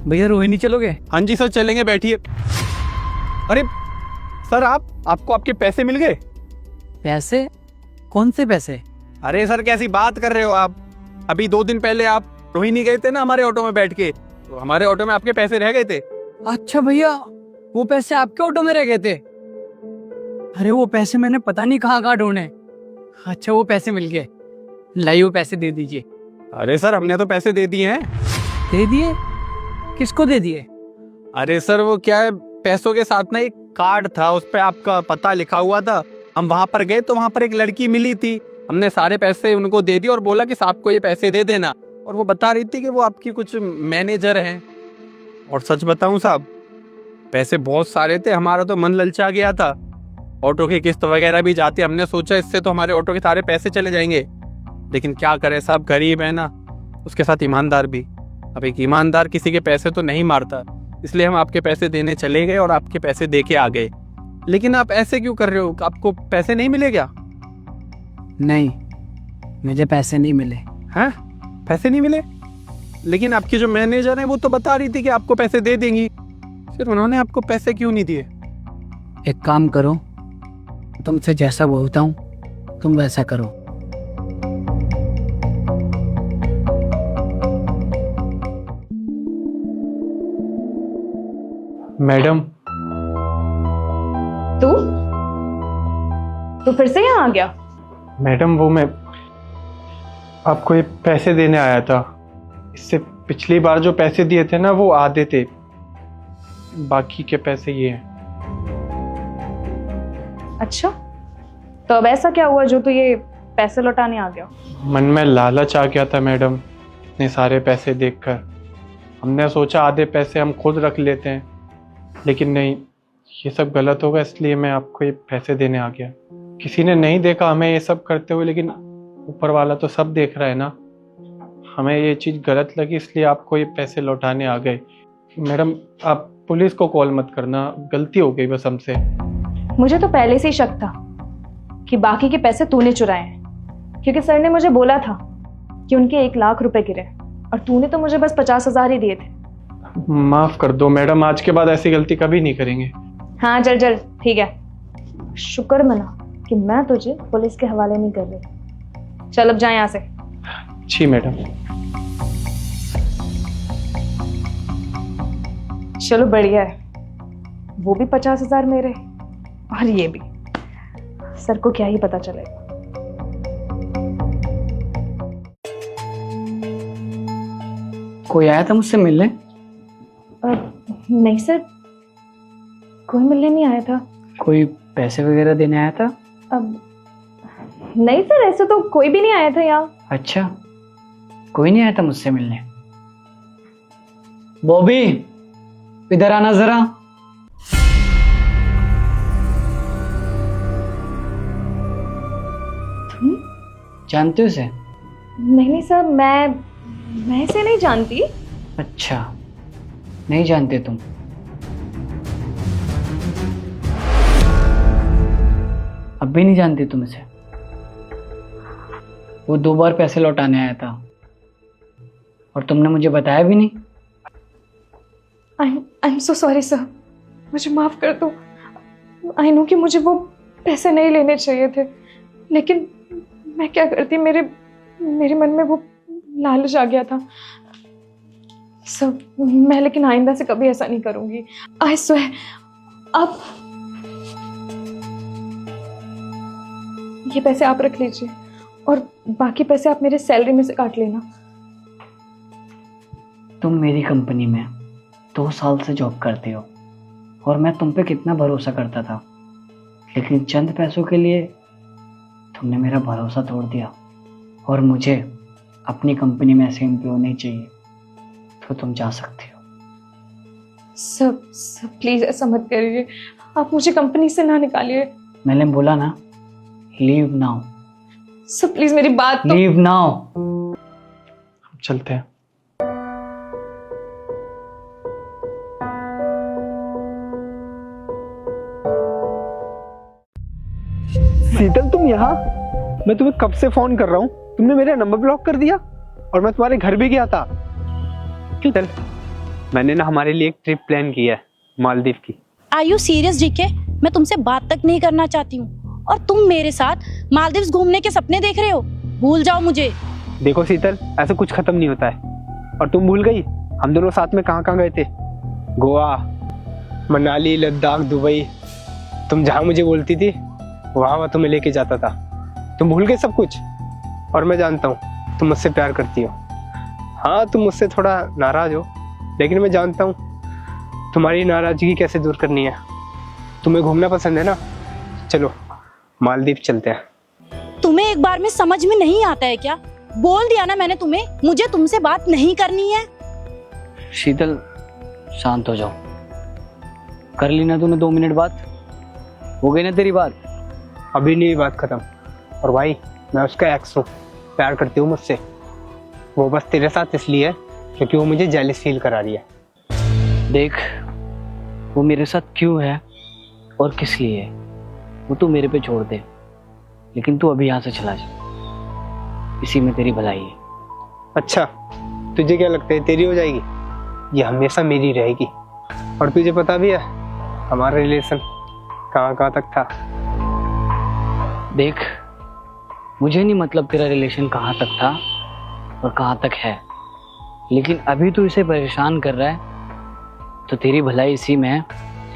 भैया रोहिणी चलोगे? हाँ जी सर चलेंगे, बैठिए। अरे सर आपको आपके पैसे मिल गए? पैसे? कौन से पैसे? अरे सर कैसी बात कर रहे हो आप? अभी 2 दिन पहले आप रोहिणी गए थे ना हमारे ऑटो में बैठ के, तो हमारे ऑटो में आपके पैसे रह गए थे। अच्छा भैया, वो पैसे आपके ऑटो में रह गए थे? अरे वो पैसे मैंने पता नहीं कहाँ ढूंढे। अच्छा वो पैसे मिल गए, लाइए वो पैसे दे दीजिए। अरे सर हमने तो पैसे दे दिए हैं। दे दिए? किसको दे दिए? अरे सर वो क्या है, पैसों के साथ ना एक कार्ड था, उस पर आपका पता लिखा हुआ था। हम वहां पर गए तो वहां पर एक लड़की मिली थी, हमने सारे पैसे उनको दे दिए और बोला कि साहब को ये पैसे दे देना। और वो बता रही थी कि वो आपकी कुछ मैनेजर हैं। और सच बताऊं साहब, पैसे बहुत सारे थे, हमारा तो मन ललचा गया था। ऑटो की किस्त वगैरह भी जाती, हमने सोचा इससे तो हमारे ऑटो के सारे पैसे चले जाएंगे। लेकिन क्या करें साहब, गरीब है ना, उसके साथ ईमानदार भी। अब एक ईमानदार किसी के पैसे तो नहीं मारता, इसलिए हम आपके पैसे देने चले गए और आपके पैसे दे के आ गए। लेकिन आप ऐसे क्यों कर रहे हो? आपको पैसे नहीं मिले क्या? नहीं, मुझे पैसे नहीं मिले। हैं? पैसे नहीं मिले? लेकिन आपकी जो मैनेजर है वो तो बता रही थी कि आपको पैसे दे देंगी, फिर उन्होंने आपको पैसे क्यों नहीं दिए? एक काम करो, तुमसे जैसा बोलता हूँ तुम वैसा करो। मैडम। तू फिर से यहाँ आ गया? मैडम वो मैं आपको ये पैसे देने आया था। इससे पिछली बार जो पैसे दिए थे ना वो आधे थे, बाकी के पैसे ये हैं। अच्छा, तो अब ऐसा क्या हुआ जो तू ये पैसे लौटाने आ गया? मन में लालच आ गया था मैडम, इतने सारे पैसे देखकर। हमने सोचा आधे पैसे हम खुद रख लेते हैं, लेकिन नहीं, ये सब गलत होगा, इसलिए मैं आपको ये पैसे देने आ गया। किसी ने नहीं देखा हमें ये सब करते हुए, लेकिन ऊपर वाला तो सब देख रहा है ना। हमें ये चीज़ गलत लगी, इसलिए आपको ये पैसे लौटाने आ गए। मैडम आप पुलिस को कॉल मत करना, गलती हो गई बस हमसे। मुझे तो पहले से ही शक था कि बाकी के पैसे तूने चुराए हैं, क्योंकि सर ने मुझे बोला था कि उनके 1 लाख रुपए गिरे और तूने तो मुझे बस 50,000 ही दिए थे। माफ कर दो मैडम, आज के बाद ऐसी गलती कभी नहीं करेंगे। हाँ चल ठीक है, शुक्र मना कि मैं तुझे पुलिस के हवाले नहीं कर रही। चल अब जा यहाँ से। जी मैडम। चलो बढ़िया है, वो भी 50,000 मेरे और ये भी। सर को क्या ही पता चलेगा। कोई आया था मुझसे मिलने? नहीं सर, कोई मिलने नहीं आया था। कोई पैसे वगैरह देने आया था? अब नहीं सर, ऐसे तो कोई भी नहीं आया था यहाँ। अच्छा, कोई नहीं आया था मुझसे मिलने। बॉबी इधर आना जरा। तुम जानते हो उसे? नहीं सर, मैं इसे नहीं जानती। अच्छा, नहीं जानते तुम? अब भी नहीं जानते तुम इसे? वो 2 बार पैसे लौटाने आया था और तुमने मुझे बताया भी नहीं। I am so sorry sir, मुझे माफ कर दो। आई नो कि मुझे वो पैसे नहीं लेने चाहिए थे, लेकिन मैं क्या करती, मेरे मन में वो लालच आ गया था सब। मैं लेकिन आइंदा से कभी ऐसा नहीं करूंगी। I swear. अब ये पैसे आप रख लीजिए और बाकी पैसे आप मेरे सैलरी में से काट लेना। तुम मेरी कंपनी में 2 साल से जॉब करते हो और मैं तुम पे कितना भरोसा करता था, लेकिन चंद पैसों के लिए तुमने मेरा भरोसा तोड़ दिया। और मुझे अपनी कंपनी में ऐसे एम्प्लॉय नहीं चाहिए, तो तुम जा सकते हो। सब प्लीज ऐसा मत करिए, आप मुझे कंपनी से ना निकालिए। मैंने बोला ना, लीव नाउ। सब प्लीज मेरी बात तो... लीव नाउ। चलते हैं। शीतल तुम यहाँ? मैं तुम्हें कब से फोन कर रहा हूँ, तुमने मेरा नंबर ब्लॉक कर दिया और मैं तुम्हारे घर भी गया था। चल मैंने ना हमारे लिए एक ट्रिप प्लान किया है, मालदीव की। Are you serious GK? मैं तुमसे बात तक नहीं करना चाहती हूँ और तुम मेरे साथ मालदीव्स घूमने के सपने देख रहे हो। भूल जाओ मुझे। देखो शीतल, ऐसा कुछ खत्म नहीं होता है। और तुम भूल गई हम दोनों साथ में कहाँ कहाँ गए थे? गोवा, मनाली, लद्दाख, दुबई। तुम जहाँ मुझे बोलती थी वहाँ तुम्हें लेके जाता था। तुम भूल गए सब कुछ। और मैं जानता हूँ तुम मुझसे प्यार करती हो। हाँ, तुम मुझसे थोड़ा नाराज हो, लेकिन मैं जानता हूँ तुम्हारी नाराजगी कैसे दूर करनी है। तुम्हें घूमना पसंद है ना? चलो मालदीव चलते हैं। तुम्हें एक बार में समझ में नहीं आता है क्या? बोल दिया ना मैंने तुम्हें, मुझे तुमसे बात नहीं करनी है। शीतल, शांत हो जाओ। कर ली ना तूने 2 मिनट बात? हो गई ना तेरी बात? अभी नहीं बात खत्म। और भाई, मैं उसका एक्स हूँ, प्यार करती हूँ मुझसे। वो बस तेरे साथ इसलिए है क्योंकि वो मुझे जेलस फील करा रही है। देख, वो मेरे साथ क्यों है और किस लिए है वो तू मेरे पे छोड़ दे, लेकिन तू अभी यहाँ से चला जा। इसी में तेरी भलाई है। अच्छा, तुझे क्या लगता है तेरी हो जाएगी? ये हमेशा मेरी रहेगी। और तुझे पता भी है हमारा रिलेशन कहाँ कहाँ तक था। देख, मुझे नहीं मतलब तेरा रिलेशन कहाँ तक था और कहाँ तक है, लेकिन अभी तू इसे परेशान कर रहा है तो तेरी भलाई इसी में है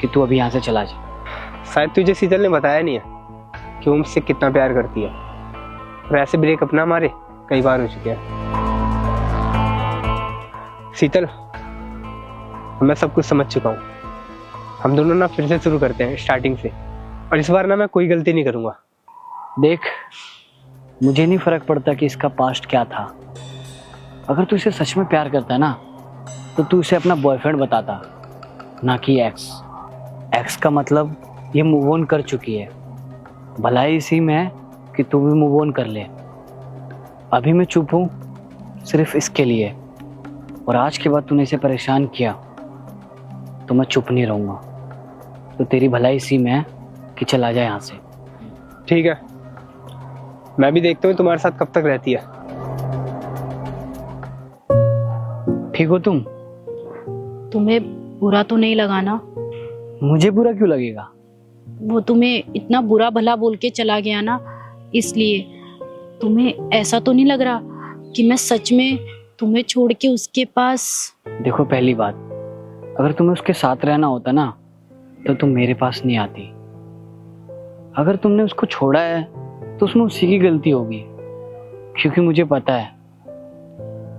कि तू अभी यहाँ से चला जा। शायद तुझे शीतल ने बताया नहीं है कि वो मुझसे कितना प्यार करती है। और ऐसे ब्रेकअप ना हमारे कई बार हो चुके हैं। शीतल, मैं सब कुछ समझ चुका हूँ। हम दोनों ना फिर से शुरू करते हैं स्टार्टिंग से। और इस बार ना मैं कोई गलती नहीं करूँगा। देख, मुझे नहीं फर्क पड़ता कि इसका पास्ट क्या था। अगर तू इसे सच में प्यार करता है ना तो तू इसे अपना बॉयफ्रेंड बताता, ना कि एक्स। एक्स का मतलब ये मूव ऑन कर चुकी है। भलाई इसी में है कि तू भी मूव ऑन कर ले। अभी मैं चुप हूँ सिर्फ इसके लिए, और आज के बाद तूने इसे परेशान किया तो मैं चुप नहीं रहूँगा। तो तेरी भलाई इसी में है कि चला जाए यहाँ से। ठीक है, मैं भी देखता हूँ तुम्हारे साथ कब तक रहती है। ठीक हो तुम? तुम्हें बुरा तो नहीं लगा ना? मुझे बुरा क्यों लगेगा? वो तुम्हें इतना बुरा भला बोल के चला गया ना, इसलिए। तुम्हें ऐसा तो नहीं लग रहा कि मैं सच में तुम्हें छोड़ के उसके पास? देखो, पहली बात, अगर तुम्हें उसके साथ रहना होता ना तो तुम मेरे पास नहीं आती। अगर तुमने उसको छोड़ा है तो उसमें उसी की गलती होगी, क्योंकि मुझे पता है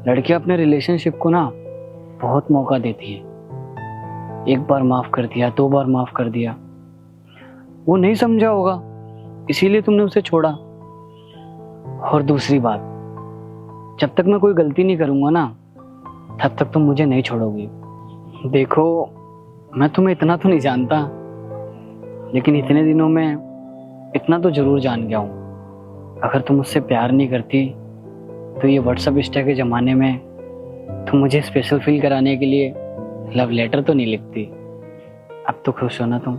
लड़कियां अपने रिलेशनशिप को ना बहुत मौका देती हैं। एक बार माफ कर दिया, 2 बार माफ कर दिया, वो नहीं समझा होगा इसीलिए तुमने उसे छोड़ा। और दूसरी बात, जब तक मैं कोई गलती नहीं करूंगा ना तब तक तुम मुझे नहीं छोड़ोगी। देखो, मैं तुम्हें इतना तो नहीं जानता, लेकिन इतने दिनों में इतना तो जरूर जान गया हूँ। अगर तुम मुझसे प्यार नहीं करती तो ये व्हाट्सएप इंस्टा के ज़माने में तुम मुझे स्पेशल फील कराने के लिए लव लेटर तो नहीं लिखती। अब तो खुश हो ना तुम?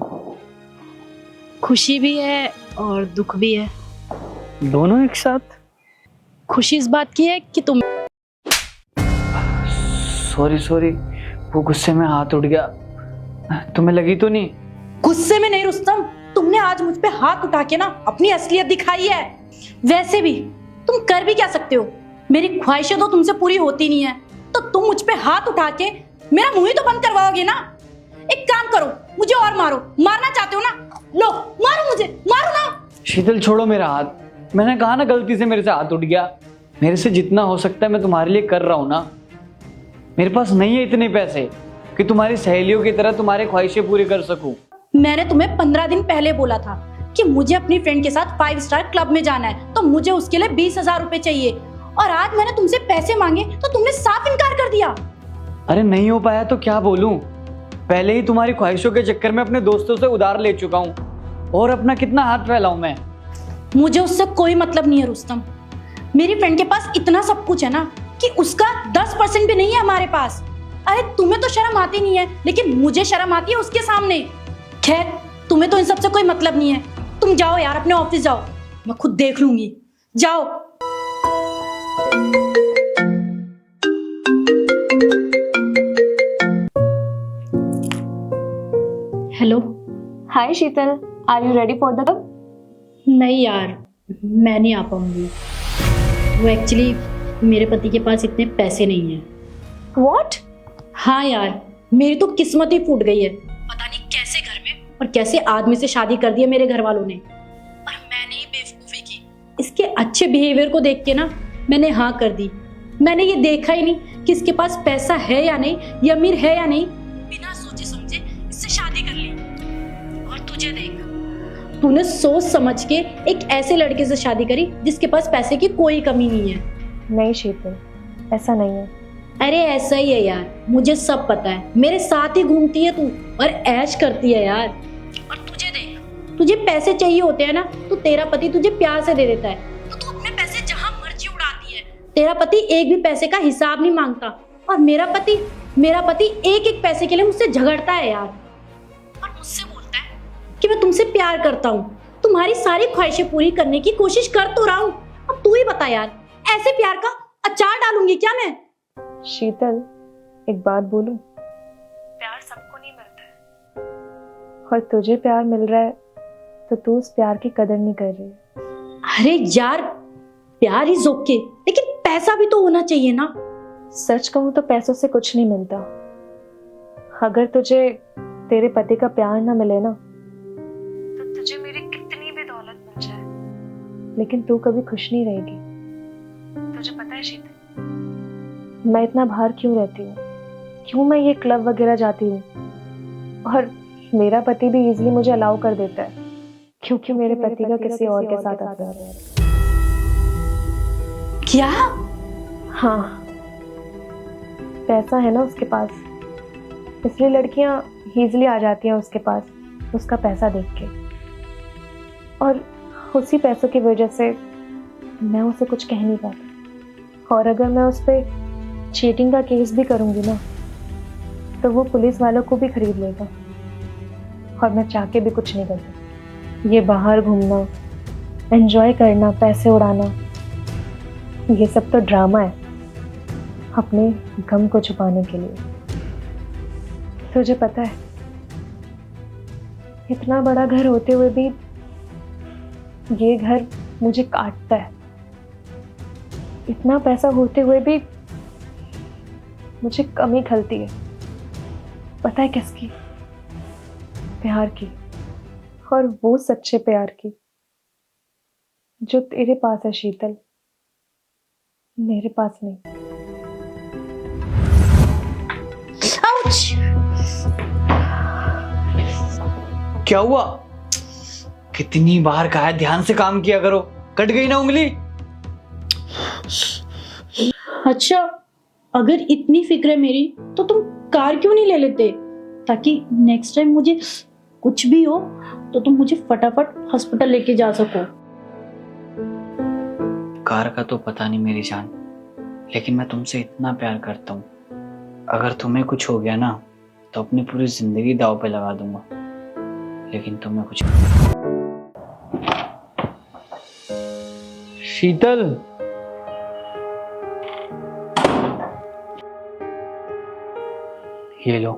खुशी भी है और दुख भी है। दोनों एक साथ? खुशी इस बात की है कि तुम सॉरी, वो गुस्से में हाथ उठ गया। तुम्हें लगी तो नहीं? गुस्से में नहीं रुस्तम, तुमने आज मुझ पे हाथ उठा के ना अपनी असलियत दिखाई है। वैसे भी तुम कर भी क्या सकते हो? मेरी ख्वाहिशें तो तुमसे पूरी होती नहीं है, तो तुम मुझ पे हाथ उठा के मेरा मुंह ही तो बंद करवाओगे ना। एक काम करो, मुझे और मारो। मारना चाहते हो ना? लो, मारो मुझे, मारो ना। शीतल, छोड़ो मेरा हाथ। मैंने कहा ना गलती से मेरे से हाथ उठ गया। मेरे से जितना हो सकता है मैं तुम्हारे लिए कर रहा हूँ ना। मेरे पास नहीं है इतने पैसे कि तुम्हारी सहेलियों की तरह तुम्हारी ख्वाहिशें पूरी कर सकूं। मैंने तुम्हें 15 दिन पहले बोला था कि मुझे अपनी फ्रेंड के साथ 5 स्टार क्लब में जाना है, तो मुझे उसके लिए 20,000 रुपए चाहिए। और आज मैंने तुमसे पैसे मांगे तो तुमने साफ इनकार कर दिया। अरे नहीं हो पाया तो क्या बोलूं? पहले ही तुम्हारी ख्वाहिशों के चक्कर में अपने दोस्तों से उधार ले चुका हूं, और अपना कितना हाथ फैलाऊं मैं? मुझे उससे कोई मतलब नहीं है रुस्तम। मेरी फ्रेंड के पास इतना सब कुछ है ना कि उसका 10% भी नहीं है हमारे पास। अरे तुम्हें तो शर्म आती नहीं है, लेकिन मुझे शर्म आती है उसके सामने। खैर, तुम्हें तो इन सबसे कोई मतलब नहीं है। तुम जाओ यार, अपने ऑफिस जाओ, मैं खुद देख लूंगी। जाओ। Hello. Hi Sheetal, are you ready for the cup? नहीं यार, मैं नहीं आ पाऊंगी। वो एक्चुअली मेरे पति के पास इतने पैसे नहीं हैं। व्हाट? हाँ यार, मेरी तो किस्मत ही फूट गई है। पता नहीं कैसे घर में और कैसे आदमी से शादी कर दी है मेरे घर वालों ने। और मैंने ही बेवकूफी की। इसके अच्छे बिहेवियर को देख के ना मैंने हाँ कर दी। मैंने ये देखा ही नहीं कि इसके पास पैसा है या नहीं, ये अमीर है या नहीं। बिना सोचे समझे इससे शादी कर ली। और तुझे देख, तूने सोच समझ के एक ऐसे लड़के से शादी करी जिसके पास पैसे की कोई कमी नहीं है। नहीं शीतल, ऐसा नहीं है। अरे ऐसा ही है यार, मुझे सब पता है। मेरे साथ ही घूमती है तू और ऐश करती है यार। और तुझे देख, तुझे पैसे चाहिए होते हैं ना तो तेरा पति तुझे प्यार से दे देता है, तो तू अपने पैसे जहां मर्जी उड़ाती है। तेरा पति एक भी पैसे का हिसाब नहीं मांगता। और मेरा पति एक एक पैसे के लिए मुझसे झगड़ता है यार। और मुझसे बोलता है कि मैं तुमसे प्यार करता हूँ, तुम्हारी सारी ख्वाहिशें पूरी करने की कोशिश कर तो रहा हूँ। अब तू ही बता यार, ऐसे प्यार का अचार डालूंगी क्या मैं? शीतल, एक बात बोलूं? प्यार सबको नहीं मिलता है, और तुझे प्यार मिल रहा है तो तू उस प्यार की कदर नहीं कर रही। अरे यार, प्यार इज ओके, लेकिन पैसा भी तो होना चाहिए ना। सच कहूं तो पैसों से कुछ नहीं मिलता। अगर तुझे तेरे पति का प्यार ना मिले ना, तो तुझे मेरी कितनी भी दौलत मिल जाए, लेकिन तू कभी खुश नहीं रहेगी। तुझे पता है शीतल, मैं इतना बाहर क्यों रहती हूँ, क्यों मैं ये क्लब वगैरह जाती हूँ, और मेरा पति भी इजीली मुझे अलाउ कर देता है क्योंकि मेरे पति का किसी और के साथ अफेयर है। क्या? हाँ, पैसा है ना उसके पास, इसलिए लड़कियां इजीली आ जाती हैं उसके पास उसका पैसा देख के। और उसी पैसों की वजह से मैं उसे कुछ कह नहीं पाती। और अगर मैं उस पर चीटिंग का केस भी करूंगी ना, तो वो पुलिस वालों को भी खरीद लेगा, और मैं चाह के भी कुछ नहीं कर सकती। ये बाहर घूमना, एंजॉय करना, पैसे उड़ाना, ये सब तो ड्रामा है अपने गम को छुपाने के लिए। तुझे पता है, इतना बड़ा घर होते हुए भी ये घर मुझे काटता है। इतना पैसा होते हुए भी मुझे कमी खलती है। पता है किसकी? प्यार की, और वो सच्चे प्यार की जो तेरे पास है शीतल, मेरे पास नहीं। आउच! क्या हुआ? कितनी बार कहा है ध्यान से काम किया करो, कट गई ना उंगली। अच्छा, अगर इतनी फिक्र है मेरी तो तुम कार क्यों नहीं ले लेते, ताकि नेक्स्ट टाइम मुझे कुछ भी हो तो तुम मुझे फटाफट हॉस्पिटल लेके जा सको। कार का तो पता नहीं मेरी जान, लेकिन मैं तुमसे इतना प्यार करता हूँ, अगर तुम्हें कुछ हो गया ना तो अपनी पूरी जिंदगी दांव पे लगा दूंगा, लेकिन तुम्हें कुछ। शीतल, ये लो,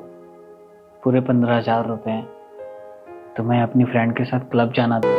पूरे 15,000 रुपए हैं। तुम्हें अपनी फ्रेंड के साथ क्लब जाना था।